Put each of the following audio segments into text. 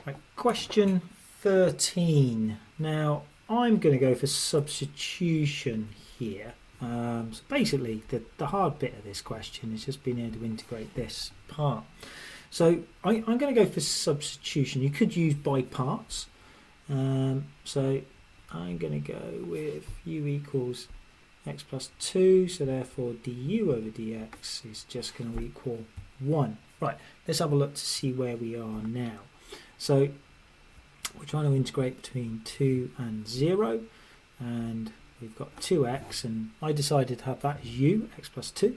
Right, question 13. Now, I'm going to go for substitution here. So basically, the hard bit of this question is just being able to integrate this part. So I'm going to go for substitution. You could use by parts. So I'm going to go with u equals x plus 2. So therefore, du over dx is just going to equal 1. Right, let's have a look to see where we are now. So we're trying to integrate between 2 and 0, and we've got 2x, and I decided to have that as u, x plus 2.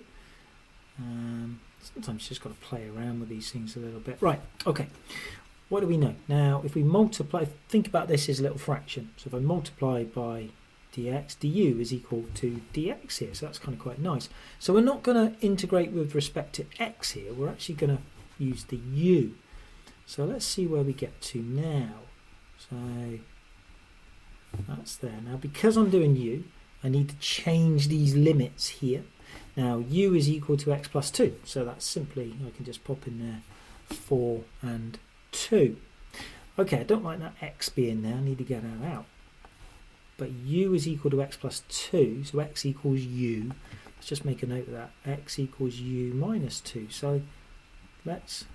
Sometimes you just got to play around with these things a little bit. Right, okay, what do we know? Now, if we multiply, think about this as a little fraction. So if I multiply by dx, du is equal to dx here, so that's kind of quite nice. So we're not going to integrate with respect to x here, we're actually going to use the u. So let's see where we get to now. So that's there. Now because I'm doing u, I need to change these limits here. Now u is equal to x plus 2, so that's simply, I can just pop in there 4 and 2. Okay, I don't like that x being there, I need to get that out. But u is equal to x plus 2, so x equals u. Let's just make a note of that. X equals u minus 2. So let's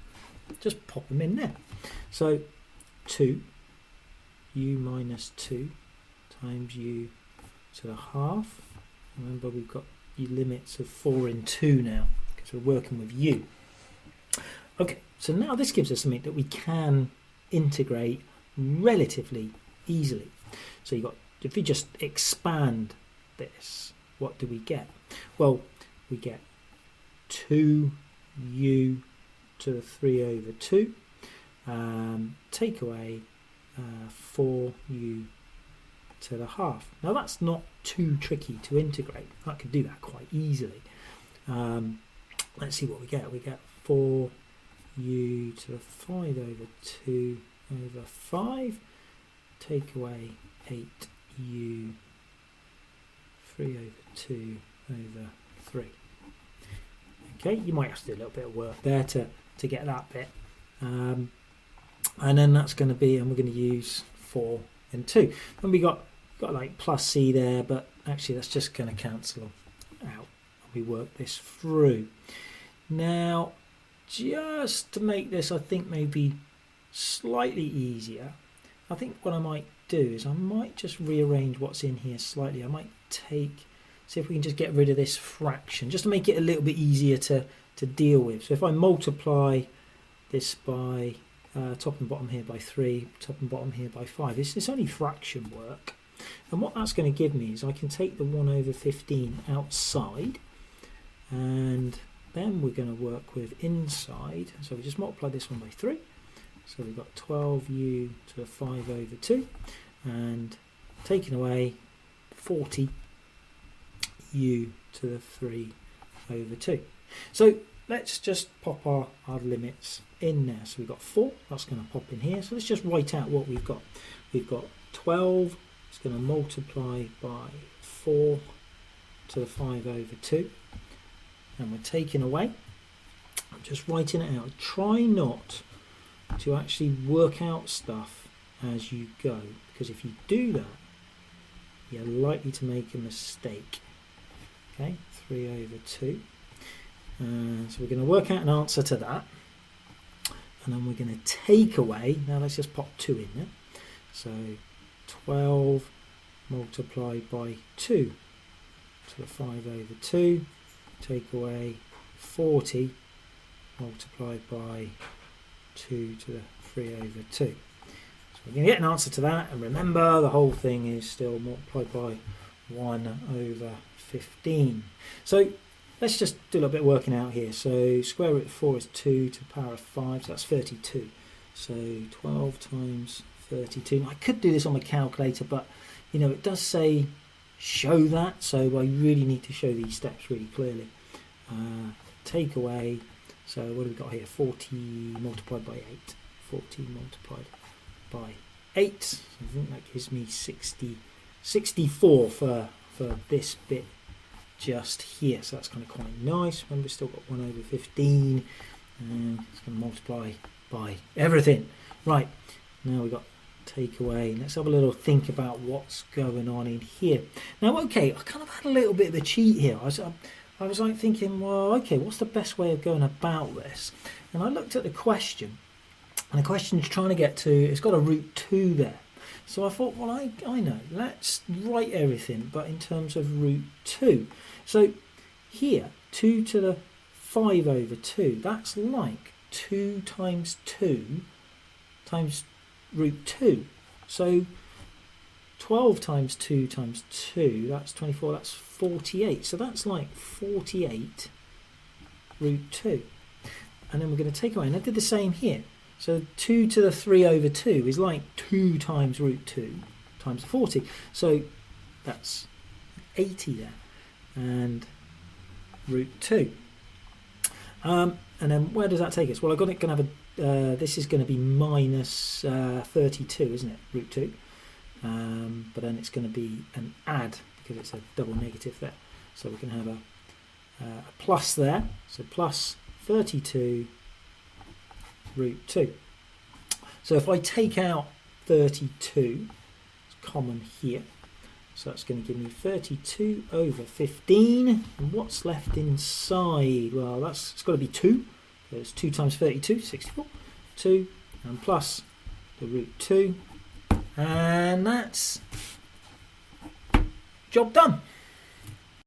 just pop them in there. So 2 u minus 2 times u to the half. Remember, we've got limits of 4 and 2 now because we're working with u. Okay, so now this gives us something that we can integrate relatively easily. So you've got, if we just expand this, what do we get? Well, we get 2u to the 3 over 2, take away 4u to the half. Now that's not too tricky to integrate. I could do that quite easily. Let's see what we get. We get 4u to the 5 over 2 over 5, take away 8u 3 over 2 over 3. Okay, you might have to do a little bit of work there to get that bit. And then that's going to be, and we're going to use 4 and 2. And we got like plus c there, but actually that's just going to cancel out. We work this through. Now, just to make this, I think, maybe slightly easier, I think what I might do is I might just rearrange what's in here slightly. I might see if we can just get rid of this fraction, just to make it a little bit easier to deal with. So if I multiply this by top and bottom here by 3, top and bottom here by 5, it's only fraction work. And what that's going to give me is I can take the 1 over 15 outside, and then we're going to work with inside. So we just multiply this one by 3. So we've got 12u to the 5 over 2, and taking away 40u to the 3 over 2. So let's just pop our limits in there. So we've got 4, that's going to pop in here. So let's just write out what we've got. We've got 12, it's going to multiply by 4 to the 5 over 2. And we're taking away, I'm just writing it out. Try not to actually work out stuff as you go, because if you do that, you're likely to make a mistake. Okay, 3 over 2. So we're going to work out an answer to that, and then we're going to take away, now let's just pop 2 in there. So 12 multiplied by 2 to the 5 over 2, take away 40 multiplied by 2 to the 3 over 2. So we're going to get an answer to that, and remember the whole thing is still multiplied by 1 over 15. So let's just do a little bit of working out here. So square root of 4 is 2 to the power of 5, so that's 32. So 12 times 32. Now, I could do this on my calculator, but you know, it does say show that, so I really need to show these steps really clearly. Take away, so what have we got here? 40 multiplied by 8. 40 multiplied by 8. So I think that gives me 64 for this bit just here. So that's kind of quite nice. Remember, we've still got 1 over 15. And it's going to multiply by everything. Right, Now we've got take away. Let's have a little think about what's going on in here. Now, okay, I kind of had a little bit of a cheat here. I was like thinking, well, okay, what's the best way of going about this? And I looked at the question, and the question's trying to get to, it's got a root 2 there. So I thought, well, I know, let's write everything, but in terms of root 2. So here, 2 to the 5 over 2, that's like 2 times 2 times root 2. So 12 times 2 times 2, that's 24, that's 48. So that's like 48 root 2. And then we're going to take away, and I did the same here. So 2 to the 3 over 2 is like 2 times root 2 times 40. So that's 80 there. And root 2. And then where does that take us? Well, I've got it going to have a, this is going to be minus 32, isn't it? Root 2. But then it's going to be an add because it's a double negative there. So we can have a plus there. So plus 32 root 2. So if I take out 32, it's common here. So that's going to give me 32 over 15. And what's left inside? Well, it's got to be 2. So it's 2 times 32, 64. 2 and plus the root 2. And that's job done.